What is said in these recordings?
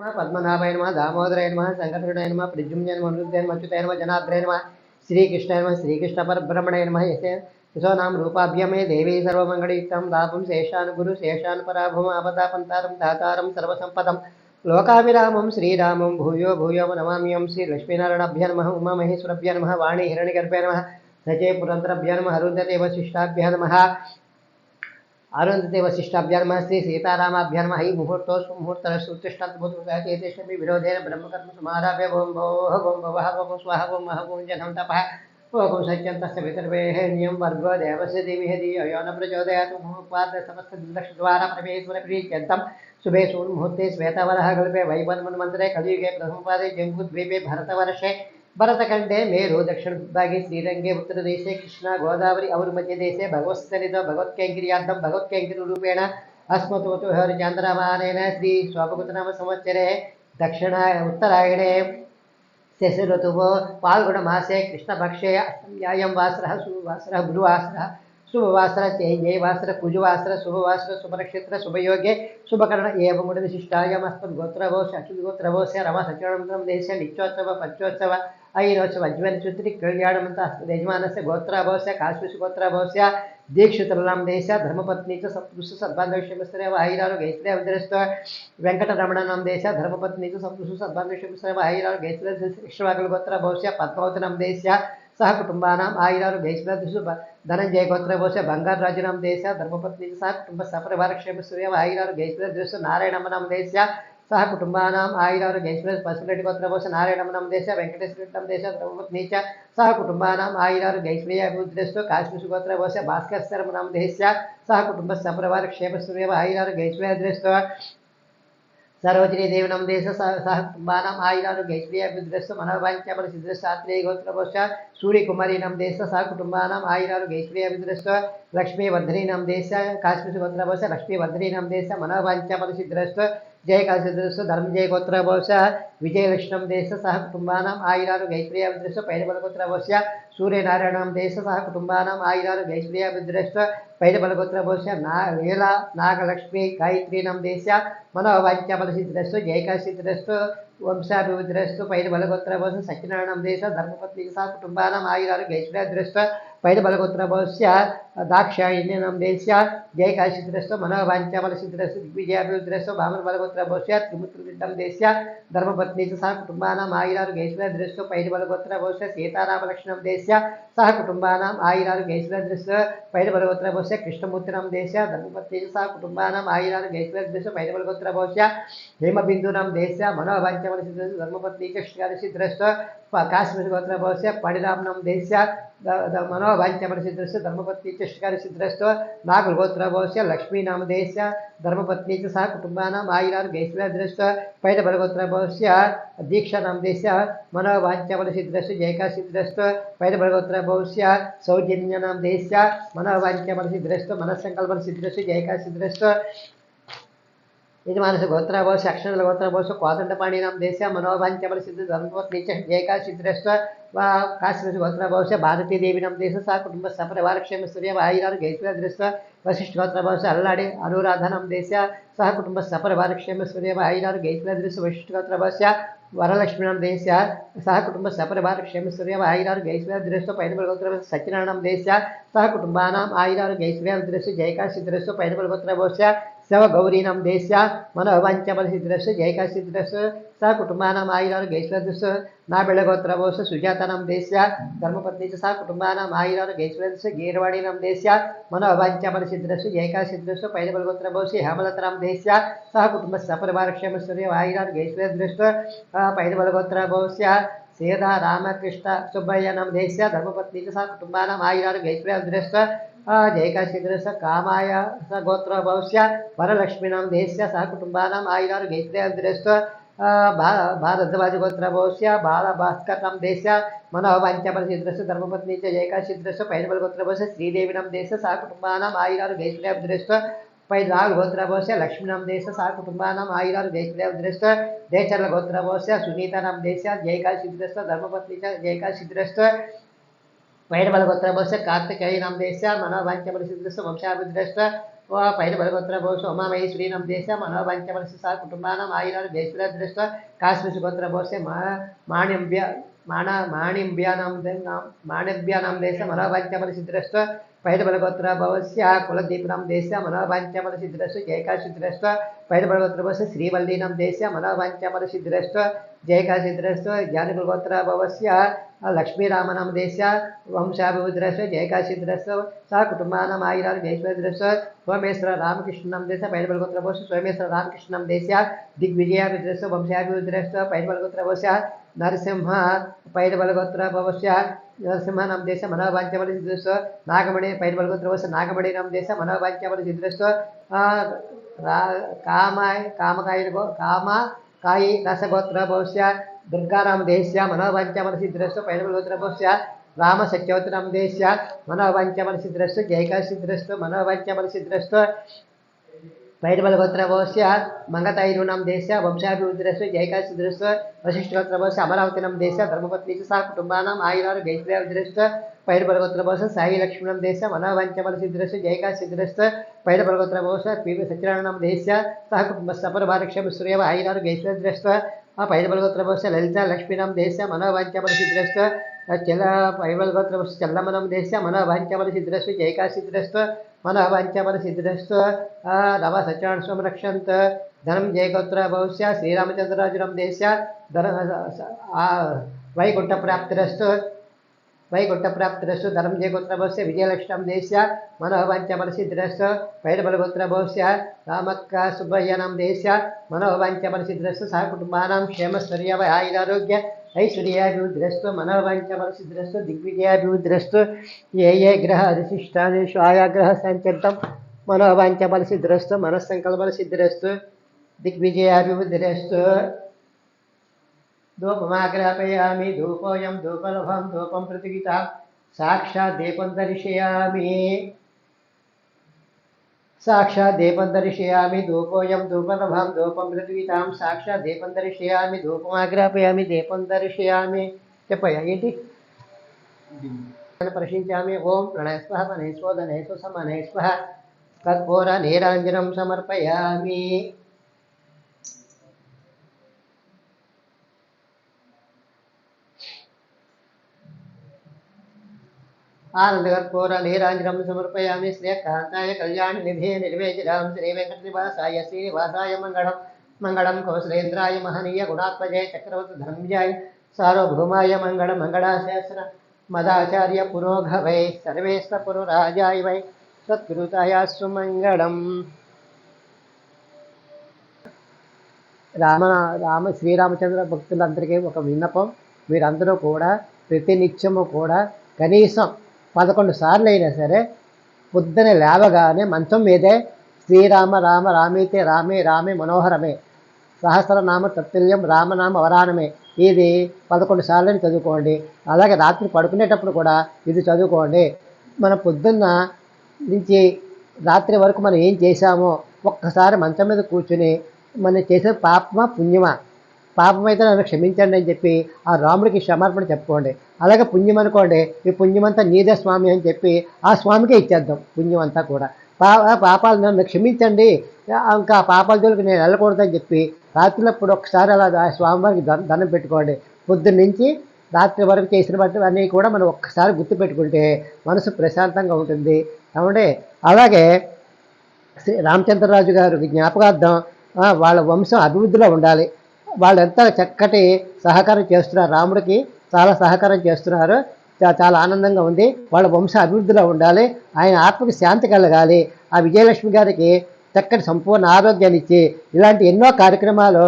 पद्मनाभाय नमः दामोदराय नमः संकटहरणाय नमः प्रद्युम्नाय नमः अनिरुद्धाय नमः अच्युताय नमः जनार्दनाय नमः श्रीकृष्णाय नमः श्रीकृष्णपरब्रह्मणे नमः यशो नाम रूपाभ्यमे देवी सर्वमङ्गलयुक्तं दापं शेषानुगुरु शेषानुपराभुम आपदापन्तारं दातारं सर्वसम्पदं लोकाभिरामं श्रीरामं भूयो भूयो नमाम्यहं श्रीलक्ष्मीनारायणाभ्य नमः उमामहेश्वराभ्य नमः वाणी हिरण्यगर्भे नमः सचे पुरन्दराभ्य नमः अरुन्धते वसिष्ठाभ्य नमः अरुन्धते वसिष्ठाभ्य नमः श्री सीतारामाभ्य नमः हि मुहूर्तोऽस्तु मुहूर्तरस्तुतिष्ठन्तबुधुः चेतेन ब्रह्मकर्म समाराभ्य ओं भोः ओं भवः ओं स्वाहा ओं महः ओं जनं तपः ओं सत्यन्तस्य पितर्वेहन्यं वर्गो देवस्य धीमहि धियो यो न प्रचोदयात् मुहुपाद्य समस्तदिलक्षद्वारा परमेश्वरप्रीत्यन्तं शुभे सूर्मुहूर्ते श्वेतवरः कल्पे वैवन्मन्वन्तरे कलियुगे प्रथमपादे जम्बूद्वीपे भरतवर्षे भरतखंडे मेरु दक्षिण भागे श्रीरंगे उत्तर देशे कृष्णा गोदावरी और मध्य देशे भगवत्सरित भगवत्कैंकर्यार्थं भगवत्कैंकर्यरूपेण अस्मत्वतु हरिचान्द्रमानेन श्री स्वापकुतनाम संवत्सरे दक्षिण उत्तरायणे शशिऋतुः फाल्गुणमासे कृष्णपक्षे अष्टम्यां वासरः शुभवासरः गुरुवासरः शुभवासर जयवासर कुजवासर शुभवासर शुभनक्षत्र शुभयोगे शुभकर्ण एवं विशिष्टायाम अस्मद्गोत्रवोश अच्युतगोत्रवोश रमा सचिवानंदम देश नित्योत्सव पंचोत्सव ऐनोत्सव अज्वल चुत्री कल्याणमंत यजमानस्य गोत्रवोश काश्मीर गोत्रवोश दीक्षितरनाम देश धर्मपत्नी च सप्तुष सद्भागविषयमस्त्र वाहिरारो गैत्रे उदरस्त वेंकटरमणनाम देश धर्मपत्नी च सप्तुष सद्भागविषयमस्त्र वाहिरारो गैत्रे विश्ववागल गोत्रवोश पद्मावतनाम देश सह कुटुंबानाम आयुरारो गैश्वरदिषु धनंजय गोत्रवोश बंगाराजुनाम देश धर्मपत्नी सह कुटुंब सपरिवार क्षेम सूर्य आयुरारो गैश्वरदिषु नारायणमनाम देश सह कुटुंबानाम आयुरारो गैश्वर पशुरेड्डी गोत्रवोश नारायणमनाम देश वेंकटेश्वरनाम देश धर्मपत्नी सह कुटुंबानाम आयुरारो गैश्वर्यदिषु काश्मीर गोत्रवोश भास्कर शर्मनाम देश सह कुटुंब सपरिवार क्षेम सूर्य आयुरारो गैश्वर्यदिषु सरोजिनी देवनम देश सह कुटुंबानाम आयुरारोग्य ऐश्वर्याभिवृद्धिस्तु मनोवांఛాపరిసిద్ధిశాస్త్రీయ గోత్రవోశ सूर्यकुमारी नाम देश सह कुटुंबानाम आयुरारोग्य ऐश्वर्याभिवृद्धिस्तु लक्ष्मीवर्धिनी नाम देश काश्मीर गोत्रवोश लक्ष्मीवर्धिनी नाम देश मनोवांఛాపरिసిద్ధిस्तु जय काशिद्रस्तु धर्मजय गोत्रवोश विजयलक्ष्मण देश सह कुटुंबानाम आयुरारोग्य ऐश्वर्याभिवृद्धिस्तु पैदबल गोत्रवोश सूर्यनारायण देश सह कुटुंबानाम आयुरारोग्य ऐश्वर्याभिवृद्धिस्तु पैदबल गोत्रवोश लीला नागलक्ष्मी गायत्री नाम देश मनोवांఛాపరిసిద్ధిस्तु जय काशिद्रस्तु वंशाभिवृद्धिस्तु पैदबल गोत्रवोश सत्यनारायण देश धर्मपत्नी सह कुटुंबानाम आयुरारोग्य ऐश्वर्याभिवृद्धिस्तु पैदबल गोत्रवोश दाक्षायिणी नाम देश जय काशिद्रस्तु मनोवांఛాపరిసిద్ధిस्तु दिग्विजयाभिवृद्धिस्तु भामरबल गोत्रवोश त्रिमुत्रम देश धर्मपत्नी सह कुटुंबानाम आयुरारोग्य ऐश्वर्याभिवृद्धिस्तु पैदबल गोत्रवोश सीताराम लक्ष्मण देश सह कुटुंबानाम आयुरारोग्य ऐश्वर्याभिवृद्धिस्तु पैदबल गोत्रवोश कृष्णमूर्ति नाम देश धर्मपत्नी सह कुटुंबानाम आयुरारोग्य ऐश्वर्याभिवृद्धिस्तु पैदबल गोत्रवोश हेमबिंदु नाम देश मनोवांఛాపరిసిద్ధిस्तु धर्मपत्नी श्रीकाशिद्रस्तु काश्मीर गोत्रवोश पडिराम नाम देश मनोवांఛాపरिసిద్ధిस्तु धर्मपत्नी श्रीकाशिद्रस्तु नागल गोत्रवोश लक्ष्मी नाम देश धर्मपत्नी सह कुटुंबानाम आयुरारोग्य ऐश्वर्याभिवृद्धिस्तु पैदबल गोत्रवोश दीक्षा नाम देश मनोवांఛापरिसिद्धिस्तु जयकाशिद्रस्तु पैदबल गोत्रवोश सौजन्य नाम देश मनोवांఛापरिसिद्धिस्तु मनस्संकल्पसिद्धिस्तु जयकाशिद्रस्तु यजमानस गोत्रवोश अक्षर गोत्रवोश कोदंडपाणी नाम देश मनोवांఛापरिसिद्धिस्तु धर्मपत्नी जयकाशिद्रस्तु काश्मीर गोत्रवोश भारती देवी नाम देश सह कुटुंब सपरिवार क्षेम सूर्य आयुरारोग्य ऐश्वर्याभिवृद्धिस्तु वशिष्ठ गोत्रवोश अल्लाडी अनुराधा नाम देश सह कुटुंब सपरिवार क्षेम सूर्य आयुरारोग्य ऐश्वर्याभिवृद्धिस्तु वशिष्ठ गोत्रवोश वरलक्ष्मी नाम देश सह कुटुंब सपरिवार क्षेम सूर्य आयुरारोग्य ऐश्वर्याभिवृद्धिस्तु पैदबल गोत्रवोश सत्यनारायण नाम देश सह कुटुंबानाम आयुरारोग्य ऐश्वर्याभिवृद्धिस्तु जयकाशिद्रस्तु पैदबल गोत्रवोश शव गौरी नाम देश मनोवांఛापरिसिद्धिस्तु जयकाशिद्रस्तु सह कुटुंबानाम आयुरारोग्य ऐश्वर्याभिवृद्धिस्तु नाबेळ गोत्रवोश सुजाता नाम देश धर्मपत्नी सह कुटुंबानाम आयुरारोग्य ऐश्वर्याभिवृद्धिस्तु गीरवाड़ी नाम देश मनोवांఛापरिसिद्धिस्तु जयकाशिद्रस्तु पैदबल गोत्रवोश हेमलता नाम देश सह कुटुंब सपरिवार क्षेम सूर्य आयुरारोग्य ऐश्वर्याभिवृद्धिस्तु पैदबल गोत्रवोश सीता रामकृष्ण सुब्बय्य नाम देश धर्मपत्नी सह कुटुंबानाम आयुरारोग्य ऐश्वर्याभिवृद्धिस्तु जयकाशिद्रस्तु कामाय स गोत्रवोश वरलक्ष्मी नाम देश सह कुटुंबानाम आयुरारोग्य ऐश्वर्याभिवृद्धिस्तु भारद्वाज गोत्रवोश बालभास्कर नाम देश मनोवांఛापरिसिद्धिस्तु धर्मपत्नी जयकाशिद्रस्तु पैदबल गोत्रवोश श्रीदेवी नाम देश सह कुटुंबानाम आयुरारोग्य ऐश्वर्याभिवृद्धिस्तु पैदराग गोत्रवोश लक्ष्मी नाम देश सह कुटुंबानाम आयुरारोग्य ऐश्वर्याभिवृद्धिस्तु देचर्ल गोत्रवोश सुनीता नाम देश जयकाशिद्रस्तु धर्मपत्नी जयकाशिद्रस्तु पैदबल गोत्रवोश कार्तिकेय नाम देश मनोवांఛापरिसिद्धिस्तु वंशाभिवृद्धिस्तु పైన బలగోత్ర భోస్ ఉమామహి శ్రీనం దేశ మనోవంచమనసి సా కుటుంబానం ఆయురాలు దేశ దృష్ట కాశ్మీర్ గోత్ర భోసే మాణిభ్యానాం దేశ మనోవంచమనసి దృష్ట పైన బలగోత్ర భవస్య కులదీపనాం దేశ మనోవంచమనసి దృష్ట జయకాశి దృష్ట పైన బలగోత్ర భవస్య శ్రీవల్లీనాం దేశ మనోవంచమనసి దృష్ట జయకాశి దృష్ట జ్ఞానగోత్ర భవస్య లక్ష్మీరామనాం దేశ వంశాభివృద్ధిరస్వ జయకాశీద్రస్వ సా కుటుంబానాం ఆయురాలు జయశ్వరద్రస్వ సోమేశ్వర రామకృష్ణనాం దేశ పైనబలగోత్ర భోస్ సోమేశ్వర రామకృష్ణనాం దేశ దిగ్విజయాభిద్రస్వ వంశాభివృద్ధిరస్వ పైనబలగోత్ర భోస్ నరసింహ పైనబలగోత్ర భవస్య నరసింహనాం దేశ మనోవాంఛబలసిద్రస్వ నాగమణి పైనబలగోత్ర భోస్ నాగమణినాం దేశ మనోవాంఛబలసిద్రస్వ కామకాయి రసగోత్ర భవస్య దుర్గారామ దేశ్య మనోవంచమనసిద్రస్వ పైనబలగోత్ర భవస్య రామ సత్యవతనాం దేశ్య మనోవంచమనసిద్రస్వ జయకాశిద్రస్వ మనోవంచమనసిద్రస్వ పైనబలగోత్ర భవస్య మంగతైరునాం దేశ్య వంశాభివృద్ధిరస్వ జయకాశిద్రస్వ వశిష్ఠగోత్ర భవస్య అమరావతినాం దేశ్య ధర్మపత్ని సా కుటుంబానాం ఆయురాలు జయశ్రీద్రస్వ పైనబలగోత్ర భవస్య సాయి లక్ష్మణం దేశ మనోవంచమనసిద్రస్వ జయకాశిద్రస్వ పైనబలగోత్ర భవస్య పివి సత్యనారాయణం దేశ్య సహ కుటుంబ సపరభారక్షమ సూర్యవ ఆయురాలు జయశ్రీద్రస్వ పైనబలగోత్ర భవస్య లలిత లక్ష్మీనాం దేశ మనోవంచమనసిద్రస్వ పైనబలగోత్ర భవస్య చల్లమనం దేశ మనోవంచమనసిద్రస్వ జయకాశిద్రస్వ మనోవంచమనసిద్రస్వ రమ సత్యనారాయణ స్వామి రక్షంత ధనం జయగోత్ర భవస్య శ్రీరామచంద్రరాజునం దేశ వైకుంఠప్రాప్తిరస్సు ధనం జయగోత్ర భవస్య విజయలక్ష్మం దేశ మనోవంచమనసిద్రస్వ పైనబలగోత్ర భవస్య రామక్క సుబ్బయ్యనాం దేశ మనోవంచమనసిద్రస్వ సహ కుటుంబానాం క్షేమశ్వర్య ఆయురారోగ్య ఐశ్వర్యాభివృద్ధిరస్వ మనోవంచమనసిద్రస్వ దిగ్విజయాభివృద్ధిరస్వ ఏ గ్రహ అధిశిష్టానేషు ఆయా గ్రహ సంచరితం మనోవంచమనసిద్రస్వ మనస్సంకల్పనసిద్ధిరస్వ దిగ్విజయాభివృద్ధిరస్వ धूपमाग्रापयामि धूपोऽयं धूपलभं धूपं प्रतिगिता साक्षात् दीपं दर्शयामि धूपोऽयं धूपलभं धूपं प्रतिगितां साक्षात् दीपं दर्शयामि धूपमाग्रापयामि दीपं दर्शयामि చెప్పండి ప్రశ్నించామి ఓం ప్రణయస్వః మనయస్వోదనయస్వ సమనయస్వః కర్పూర నీరాంజనం సమర్పయామి ఆనందకర్పూర నీరాంజనం సమర్పయామి శ్రీకాంతాయ కళ్యాణ నిధే నిర్వేజరాం శ్రీ వెంకటనివాసాయ శ్రీనివాసాయ మంగళం మంగళం కౌశలేంద్రాయ మహనీయ గుణాత్మజయ చక్రవర్తి ధనంజాయ సార్వభౌమాయ మంగళం మంగళాశాసన మదాచార్య పురోగవై సర్వేశ్వ పురురాజాయ వై సత్కృతాయాస్సు మంగళం. శ్రీరామచంద్ర భక్తులందరికీ ఒక విన్నపం, మీరందరూ కూడా ప్రతినిత్యము కూడా కనీసం 11 సార్లు అయినా సరే పొద్దున లేవగానే మంచం మీదే శ్రీరామ రామ రామేతే రామే రామే మనోహరమే సహస్రనామ తత్తుల్యం రామనామ వరానమే ఇది 11 సార్లని చదువుకోండి. అలాగే రాత్రి పడుకునేటప్పుడు కూడా ఇది చదువుకోండి. మన పొద్దున్న నుంచి రాత్రి వరకు మనం ఏం చేశామో ఒక్కసారి మంచం మీద కూర్చుని మనం చేసే పాపమా పుణ్యమా, పాపమైతే నన్ను క్షమించండి అని చెప్పి ఆ రాముడికి క్షమార్పణ చెప్పుకోండి. అలాగే పుణ్యం అనుకోండి, ఈ పుణ్యమంతా నీదే స్వామి అని చెప్పి ఆ స్వామికే ఇచ్చేద్దాం పుణ్యం అంతా కూడా. పాపాలు నన్ను క్షమించండి, ఇంకా పాపాల జోలికి నేను వెళ్ళకూడదని చెప్పి రాత్రిలప్పుడు ఒకసారి అలా స్వామివారికి దండం పెట్టుకోండి. పొద్దున్న నుంచి రాత్రి వరకు చేసిన బట్టి అన్నీ కూడా మనం ఒక్కసారి గుర్తుపెట్టుకుంటే మనసు ప్రశాంతంగా ఉంటుంది. కాబట్టి అలాగే శ్రీ రామచంద్రరాజు గారు జ్ఞాపకార్థం వాళ్ళ వంశం అభివృద్ధిలో ఉండాలి. వాళ్ళు ఎంత చక్కటి సహకారం చేస్తున్నారు, రాముడికి చాలా సహకారం చేస్తున్నారు. చాలా ఆనందంగా ఉంది. వాళ్ళ వంశ అభివృద్ధిలో ఉండాలి. ఆయన ఆత్మకి శాంతి కలగాలి. ఆ విజయలక్ష్మి గారికి చక్కటి సంపూర్ణ ఆరోగ్యాన్ని ఇచ్చి ఇలాంటి ఎన్నో కార్యక్రమాలు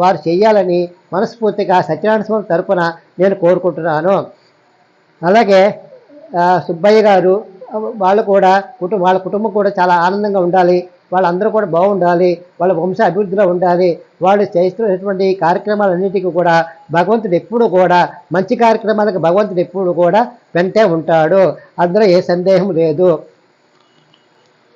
వారు చేయాలని మనస్ఫూర్తిగా సత్యనారాయణ స్వామి తరపున నేను కోరుకుంటున్నాను. అలాగే సుబ్బయ్య గారు వాళ్ళు కూడా వాళ్ళ కుటుంబం కూడా చాలా ఆనందంగా ఉండాలి. వాళ్ళందరూ కూడా బాగుండాలి. వాళ్ళ వంశ అభివృద్ధిలో ఉండాలి. వాళ్ళు చేస్తున్నటువంటి కార్యక్రమాలన్నిటికీ కూడా భగవంతుడు ఎప్పుడు కూడా మంచి కార్యక్రమాలకు భగవంతుడు ఎప్పుడు కూడా వెంటే ఉంటాడు. అందులో ఏ సందేహం లేదు.